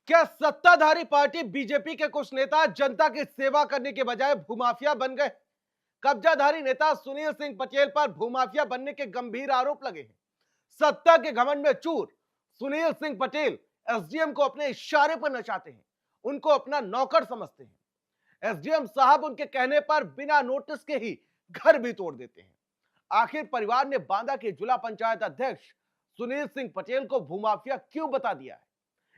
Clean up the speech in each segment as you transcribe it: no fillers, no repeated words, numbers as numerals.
क्या सत्ताधारी party BJP के कुछ नेता जनता की सेवा करने के बजाय भूमाफिया बन गए? कब्जाधारी नेता सुनील सिंह पटेल पर भूमाफिया बनने के गंभीर आरोप लगे हैं। सत्ता के घमंड में चूर सुनील सिंह पटेल एसडीएम को अपने इशारे पर नचाते हैं, उनको अपना नौकर समझते हैं। एसडीएम साहब उनके कहने पर बिना नोटिस के ही घर भी तोड़ देते हैं। आखिर परिवार ने बांदा के जिला पंचायत अध्यक्ष सुनील सिंह पटेल को भूमाफिया क्यों बता दिया है?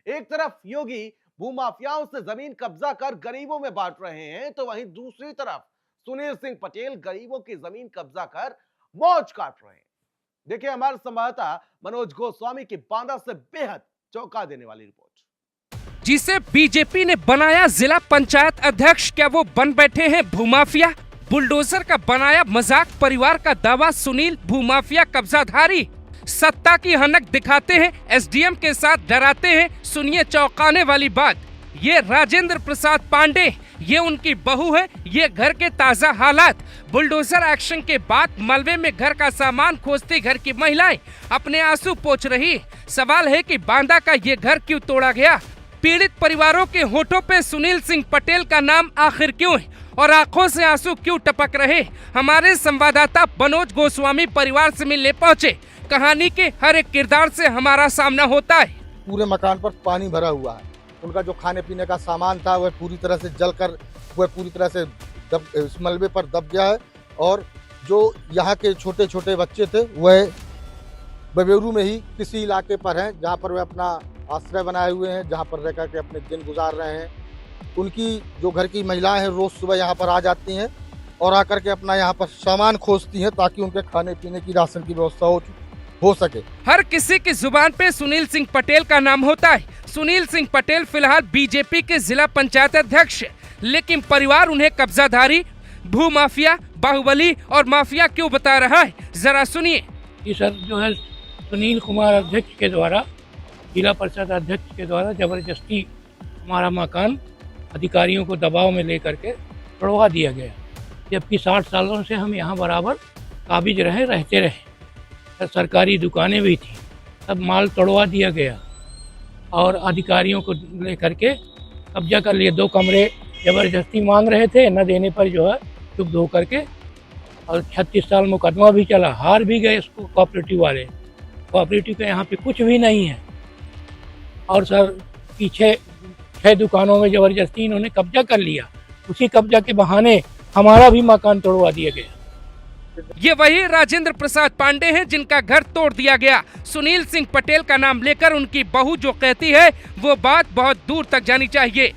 एक तरफ योगी भूमाफियाओं से जमीन कब्जा कर गरीबों में बांट रहे हैं, तो वहीं दूसरी तरफ सुनील सिंह पटेल गरीबों की जमीन कब्जा कर मौज काट रहे हैं। देखिए हमारे संवाददाता मनोज गोस्वामी की बांदा से बेहद चौंका देने वाली रिपोर्ट। जिसे बीजेपी ने बनाया जिला पंचायत अध्यक्ष, क्या वो बन बैठे हैं भूमाफिया? बुलडोजर का बनाया मजाक परिवार का दावा, सुनील भूमाफिया कब्जाधारी। सत्ता की हनक दिखाते हैं, एसडीएम के साथ डराते हैं। सुनिए चौंकाने वाली बात, ये राजेंद्र प्रसाद पांडे, ये उनकी बहू है। ये घर के ताजा हालात, बुलडोजर एक्शन के बाद मलबे में घर का सामान खोजती घर की महिलाएं अपने आंसू पोंछ रही। सवाल है कि बांदा का ये घर क्यों तोड़ा गया? पीड़ित परिवारों के होठों पे सुनील सिंह पटेल का नाम आखिर क्यों है और आंखों से आंसू क्यों टपक रहे? हमारे संवाददाता मनोज गोस्वामी परिवार से मिलने पहुंचे। कहानी के हर एक किरदार से हमारा सामना होता है। पूरे मकान पर पानी भरा हुआ है। उनका जो खाने पीने का सामान था वह पूरी तरह से जलकर वह पूरी तरह से इस मलबे पर दब गया है। और जो यहाँ के छोटे छोटे बच्चे थे वह बबेरू में ही किसी इलाके पर हैं, जहाँ पर वे अपना आश्रय बनाए हुए हैं, जहाँ पर रह कर के अपने दिन गुजार रहे हैं। उनकी जो घर की महिलाएं हैं रोज सुबह यहाँ पर आ जाती हैं और आकर के अपना यहाँ पर सामान खोजती हैं ताकि उनके खाने पीने की राशन की व्यवस्था हो सके। हर किसी की जुबान पे सुनील सिंह पटेल का नाम होता है। सुनील सिंह पटेल फिलहाल बीजेपी के जिला पंचायत अध्यक्ष, लेकिन परिवार उन्हें कब्जाधारी, भूमाफिया, बाहुबली और माफिया क्यों बता रहा है, जरा सुनिए। ये सर जो है सुनील कुमार अध्यक्ष के द्वारा, जिला परिषद अध्यक्ष के द्वारा जबरदस्ती हमारा मकान अधिकारियों को दबाव में लेकर के तोड़वा दिया गया, जबकि 60 सालों से हम यहाँ बराबर काबिज रहते रहे। सरकारी दुकानें भी थी, सब माल तोड़वा दिया गया और अधिकारियों को लेकर के कब्जा कर लिए। 2 कमरे जबरदस्ती मांग रहे थे, न देने पर जो है चुप धो करके, और 36 साल मुकदमा भी चला, हार भी गए इसको कोऑपरेटिव वाले। कोऑपरेटिव के यहाँ पे कुछ भी नहीं है। और सर पीछे 6 दुकानों में जबरदस्ती इन्होंने कब्जा कर लिया। उसी कब्जा के बहाने हमारा भी मकान तोड़वा दिया गया। ये वही राजेंद्र प्रसाद पांडे हैं जिनका घर तोड़ दिया गया। सुनील सिंह पटेल का नाम लेकर उनकी बहू जो कहती है वो बात बहुत दूर तक जानी चाहिए।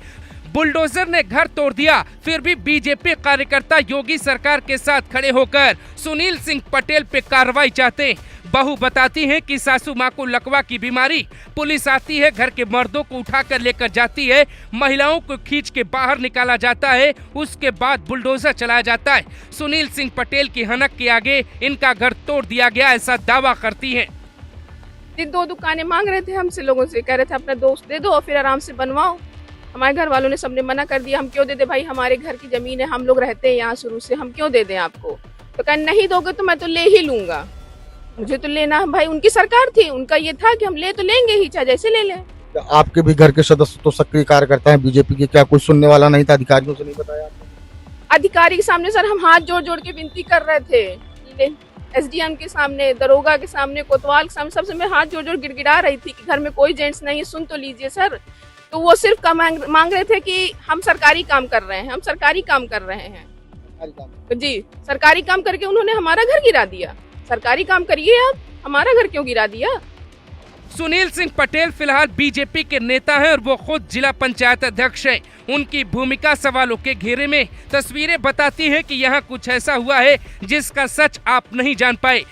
बुलडोजर ने घर तोड़ दिया, फिर भी बीजेपी कार्यकर्ता योगी सरकार के साथ खड़े होकर सुनील सिंह पटेल पे कार्रवाई चाहते हैं। बहू बताती हैं कि सासू माँ को लकवा की बीमारी, पुलिस आती है, घर के मर्दों को उठाकर लेकर जाती है, महिलाओं को खींच के बाहर निकाला जाता है, उसके बाद बुलडोजर चलाया जाता है। सुनील सिंह पटेल की हनक के आगे इनका घर तोड़ दिया गया, ऐसा दावा करती है। 2 दुकानें मांग रहे थे हमसे, लोगों से कह रहे थे अपना दोस्त दे दो और फिर आराम से बनवाओ। हमारे घर वालों ने सबने मना कर दिया। हम क्यों दे दे भाई, हमारे घर की जमीन है, हम लोग रहते हैं यहाँ शुरू से, हम क्यों दे दें आपको? तो कहा नहीं दोगे तो मैं तो ले ही लूंगा, मुझे तो लेना है भाई। उनकी सरकार थी, उनका ये था कि हम ले तो लेंगे ही, चाहे जैसे ले लें। आपके भी घर के सदस्य तो सक्रिय कार्यकर्ता हैं बीजेपी के, क्या कोई सुनने वाला नहीं था? अधिकारियों से नहीं बताया? अधिकारी के सामने सर हम हाथ जोड़ जोड़ के विनती कर रहे थे, एसडीएम के सामने, दरोगा के सामने, कोतवाल के सामने, सबसे मैं हाथ जोड़ जोड़ गिड़गिड़ा रही थी कि घर में कोई जेंट्स नहीं है, सुन तो लीजिए सर। तो वो सिर्फ मांग रहे थे कि हम सरकारी काम कर रहे हैं, हम सरकारी काम कर रहे हैं। जी, सरकारी काम करके उन्होंने हमारा घर गिरा दिया। सरकारी काम करिए आप, हमारा घर क्यों गिरा दिया? सुनील सिंह पटेल फिलहाल बीजेपी के नेता हैं और वो खुद जिला पंचायत अध्यक्ष हैं। उनकी भूमिका सवालों के घेरे में। तस्वीरें बताती हैं कि यहाँ कुछ ऐसा हुआ है जिसका सच आप नहीं जान पाए।